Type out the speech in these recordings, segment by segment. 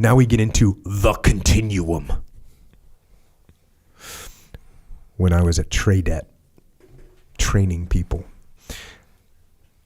Now we get into the continuum. When I was at TradeEt training people,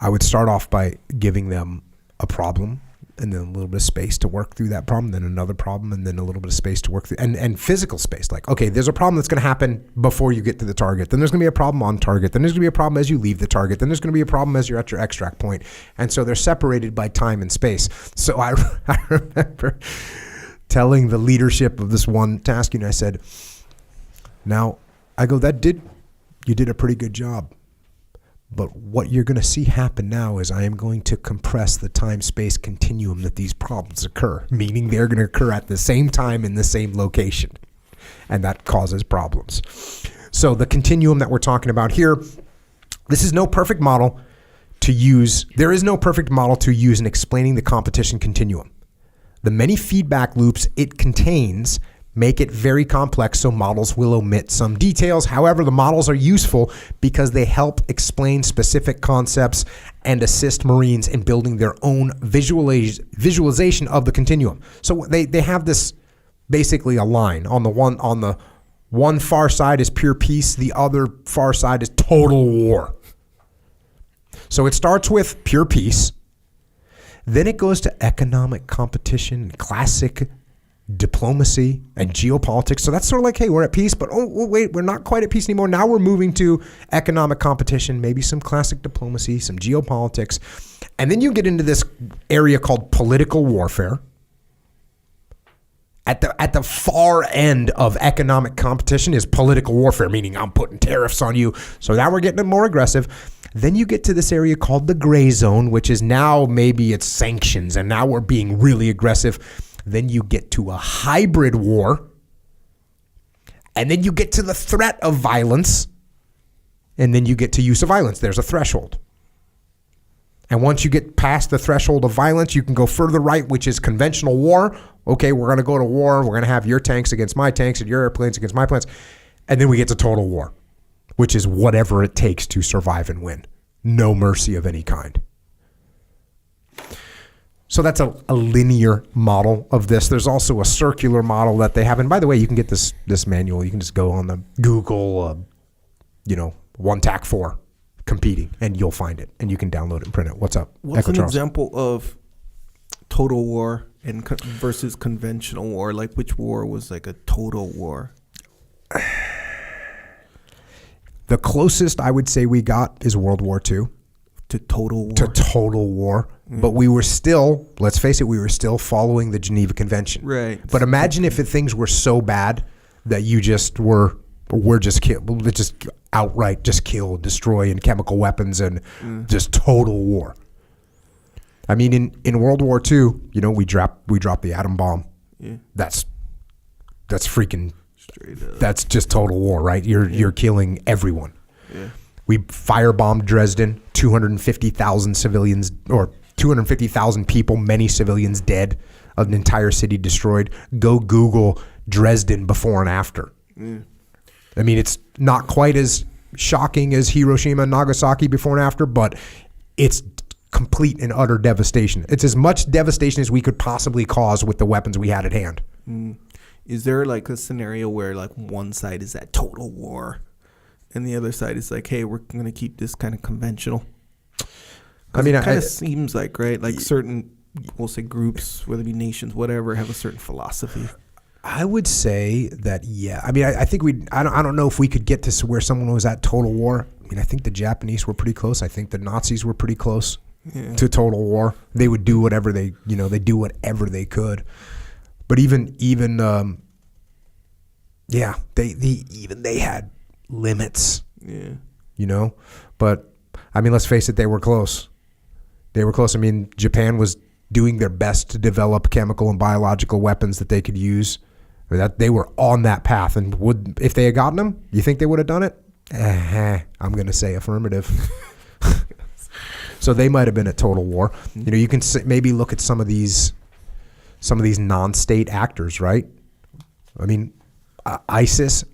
I would start off by giving them a problem and then a little bit of space to work through that problem, then another problem, and then a little bit of space to work through, and physical space. Like, okay, there's a problem that's going to happen before you get to the target. Then there's going to be a problem on target. Then there's going to be a problem as you leave the target. Then there's going to be a problem as you're at your extract point. And so they're separated by time and space. So I remember telling the leadership of this one task unit, I said, now, I go, you did a pretty good job. But what you're going to see happen now is I am going to compress the time-space continuum that these problems occur, meaning they're going to occur at the same time in the same location. And that causes problems. So the continuum that we're talking about here, this is no perfect model to use. There is no perfect model to use in explaining the competition continuum. The many feedback loops it contains make it very complex, so models will omit some details. However, the models are useful because they help explain specific concepts and assist Marines in building their own visualization of the continuum. So they have this basically a line. On the one far side is pure peace, the other far side is total war. So it starts with pure peace, then it goes to economic competition, classic diplomacy, and geopolitics. So that's sort of like, hey, we're at peace, but oh wait, we're not quite at peace anymore. Now we're moving to economic competition, maybe some classic diplomacy, some geopolitics. And then you get into this area called political warfare. At the far end of economic competition is political warfare, meaning I'm putting tariffs on you. So now we're getting more aggressive. Then you get to this area called the gray zone, which is now maybe it's sanctions, and now we're being really aggressive. Then you get to a hybrid war, and then you get to the threat of violence, and then you get to use of violence. There's a threshold. And once you get past the threshold of violence, you can go further right, which is conventional war. Okay, we're going to go to war. We're going to have your tanks against my tanks and your airplanes against my planes. And then we get to total war, which is whatever it takes to survive and win. No mercy of any kind. So that's a linear model of this. There's also a circular model that they have. And by the way, you can get this manual. You can just go on the Google, 1TAC4 competing, and you'll find it. And you can download it and print it. What's up? What's an example of total war and versus conventional war? Like, which war was like a total war? The closest I would say we got is World War II. To total war? To total war. But we were still, let's face it, we were still following the Geneva Convention. Right. But imagine if things were so bad that you just were just outright just kill, destroy, and chemical weapons and just total war. I mean, in World War II, we dropped the atom bomb. Yeah. That's freaking, straight up. That's just total war, right? You're killing everyone. Yeah. We firebombed Dresden, 250,000 civilians, or 250,000 people, many civilians dead, an entire city destroyed. Go Google Dresden before and after. Mm. I mean, it's not quite as shocking as Hiroshima and Nagasaki before and after, but it's complete and utter devastation. It's as much devastation as we could possibly cause with the weapons we had at hand. Mm. Is there like a scenario where like one side is at total war and the other side is like, hey, we're going to keep this kind of conventional? I mean, it kind of seems like, right? Like certain, we'll say groups, whether it be nations, whatever, have a certain philosophy. I would say that, yeah. I mean, I think I don't know if we could get to where someone was at total war. I mean, I think the Japanese were pretty close. I think the Nazis were pretty close to total war. They would do whatever they do whatever they could. But even they had limits. Yeah. But I mean, let's face it, they were close. They were close. I mean, Japan was doing their best to develop chemical and biological weapons that they could use. That they were on that path, and if they had gotten them, you think they would have done it? I'm going to say affirmative. So they might have been at total war. You can maybe look at some of these non-state actors, right? I mean, ISIS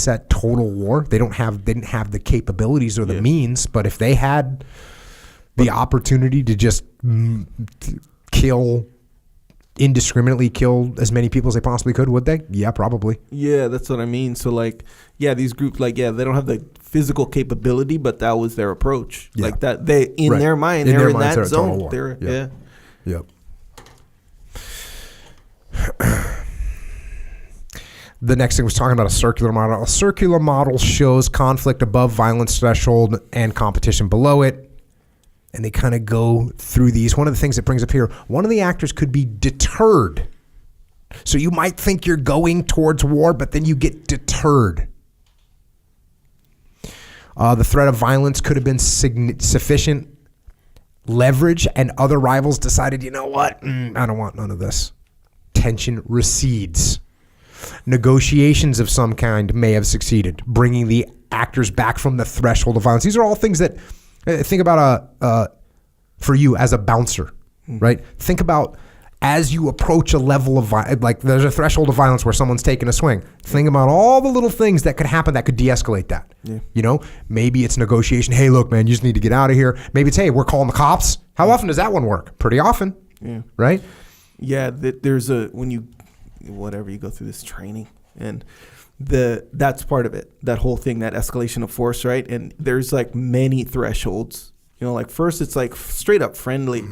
at total war? They didn't have the capabilities or the means, but if they had the opportunity to just kill indiscriminately kill as many people as they possibly could? Would they? Yeah, probably. Yeah, that's what I mean. So like, yeah, these groups, like, yeah, they don't have the physical capability, but that was their approach. Yeah. Like that, they in Right. their mind, In they're their in minds, that they're a total zone. war. They're Yeah. yeah. Yep. The next thing was talking about a circular model. A circular model shows conflict above violence threshold and competition below it. And they kind of go through these. One of the things that brings up here, one of the actors could be deterred. So you might think you're going towards war, but then you get deterred. The threat of violence could have been sufficient leverage, and other rivals decided, you know what? I don't want none of this. Tension recedes. Negotiations of some kind may have succeeded, bringing the actors back from the threshold of violence. These are all things that, think about for you as a bouncer, right? Think about as you approach a level of like there's a threshold of violence where someone's taking a swing. Think about all the little things that could happen that could de-escalate that. Yeah. You know, maybe it's negotiation. Hey, look, man, you just need to get out of here. Maybe it's, hey, we're calling the cops. How often does that one work? Pretty often. Yeah. Right? Yeah, there's when you go through this training, and that's part of it. That whole thing, that escalation of force, right? And there's like many thresholds. You know, like first it's like straight up friendly.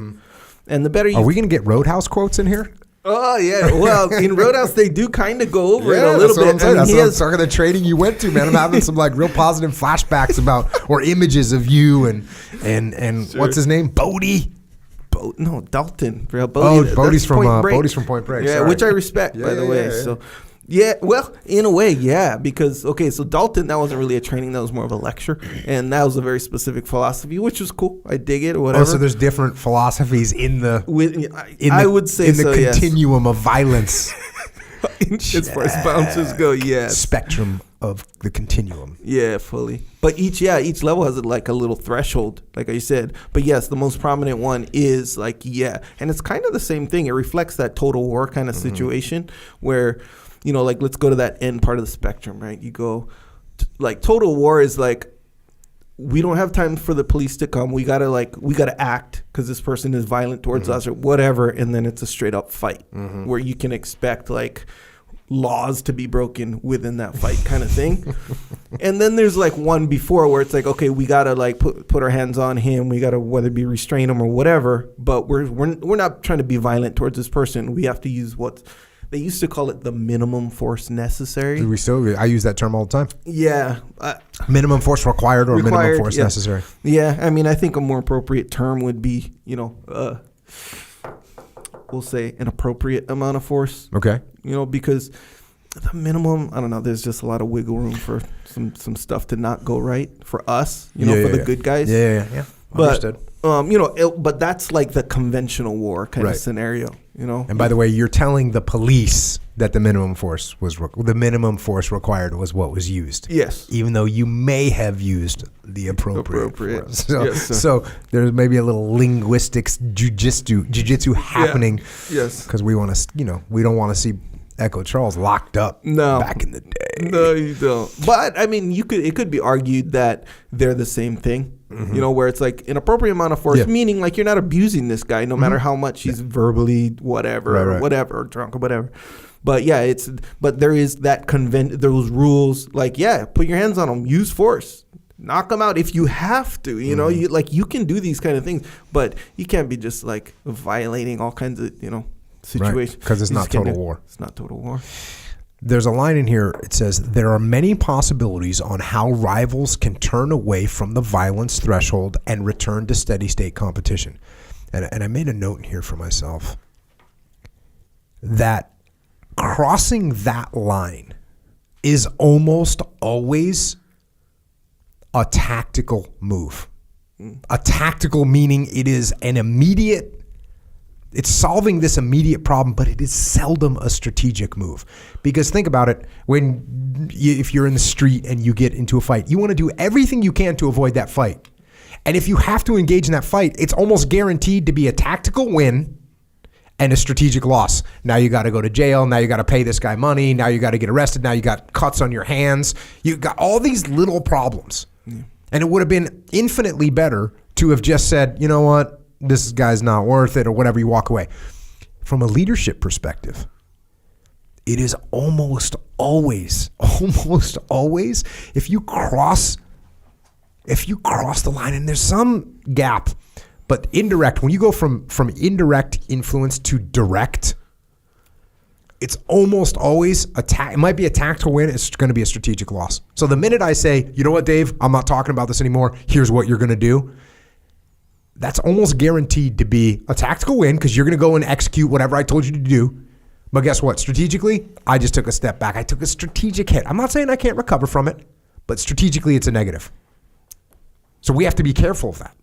And the better you... Are we going to get Roadhouse quotes in here? Oh, yeah. Well, in Roadhouse, they do kind of go over it a little bit. That's what I'm talking the training you went to, man. I'm having some like real positive flashbacks about, or images of you and sure. What's his name? Bodie? No, Dalton. Bodie's from Point Break. Yeah, sorry. Which I respect, by the way. Yeah. So, yeah, well, in a way, yeah, because, okay, so Dalton, that wasn't really a training, that was more of a lecture, and that was a very specific philosophy, which was cool. I dig it or whatever. Oh, so there's different philosophies in the continuum of violence. As far as bouncers go, yes. Spectrum of the continuum. Yeah, fully. But each level has like a little threshold, like I said. But yes, the most prominent one is like, yeah. And it's kind of the same thing. It reflects that total war kind of situation where, you know, like let's go to that end part of the spectrum, right? You go, like total war is like, we don't have time for the police to come. We gotta act because this person is violent towards us or whatever. And then it's a straight up fight where you can expect like laws to be broken within that fight kind of thing. And then there's like one before where it's like, okay, we gotta like put our hands on him. We gotta whether it be restrain him or whatever. But we're not trying to be violent towards this person. We have to use what they used to call it the minimum force necessary. Do we still? I use that term all the time. Yeah. Minimum force required or minimum force necessary. Yeah. I mean, I think a more appropriate term would be, you know, we'll say an appropriate amount of force. Okay. You know, because the minimum, I don't know, there's just a lot of wiggle room for some stuff to not go right for us, you know, for the good guys. Yeah. But, you know, but that's like the conventional war kind of scenario, you know. And by the way, you're telling the police that the minimum force required was what was used. Yes. Even though you may have used the appropriate. Force. So, yes, so there's maybe a little linguistics jujitsu happening. Yeah. Yes. Because we want to, you know, we don't want to see Echo Charles locked up back in the day. No, you don't. But I mean, it could be argued that they're the same thing. You know, where it's like an appropriate amount of force, meaning like you're not abusing this guy, no matter how much he's verbally whatever, or drunk or whatever. But yeah, but there is that those rules, like, yeah, put your hands on him, use force, knock him out if you have to, you know, you can do these kind of things, but you can't be just like violating all kinds of, you know, situations. Because it's not total war. It's not total war. There's a line in here. It says, there are many possibilities on how rivals can turn away from the violence threshold and return to steady state competition. And I made a note in here for myself that crossing that line is almost always a tactical move. A tactical meaning it is an immediate, it's solving this immediate problem, but it is seldom a strategic move. Because think about it, if you're in the street and you get into a fight, you want to do everything you can to avoid that fight. And if you have to engage in that fight, it's almost guaranteed to be a tactical win and a strategic loss. Now you got to go to jail. Now you got to pay this guy money. Now you got to get arrested. Now you got cuts on your hands. You got all these little problems. Yeah. And it would have been infinitely better to have just said, you know what? This guy's not worth it, or whatever, you walk away. from a leadership perspective, it is almost always, if you cross the line, and there's some gap, but indirect, when you go from indirect influence to direct, it's almost always it might be a tactical win. It's going to be a strategic loss. So the minute I say, you know what, Dave, I'm not talking about this anymore. Here's what you're going to do. That's almost guaranteed to be a tactical win because you're going to go and execute whatever I told you to do. But guess what? Strategically, I just took a step back. I took a strategic hit. I'm not saying I can't recover from it, but strategically it's a negative. So we have to be careful of that.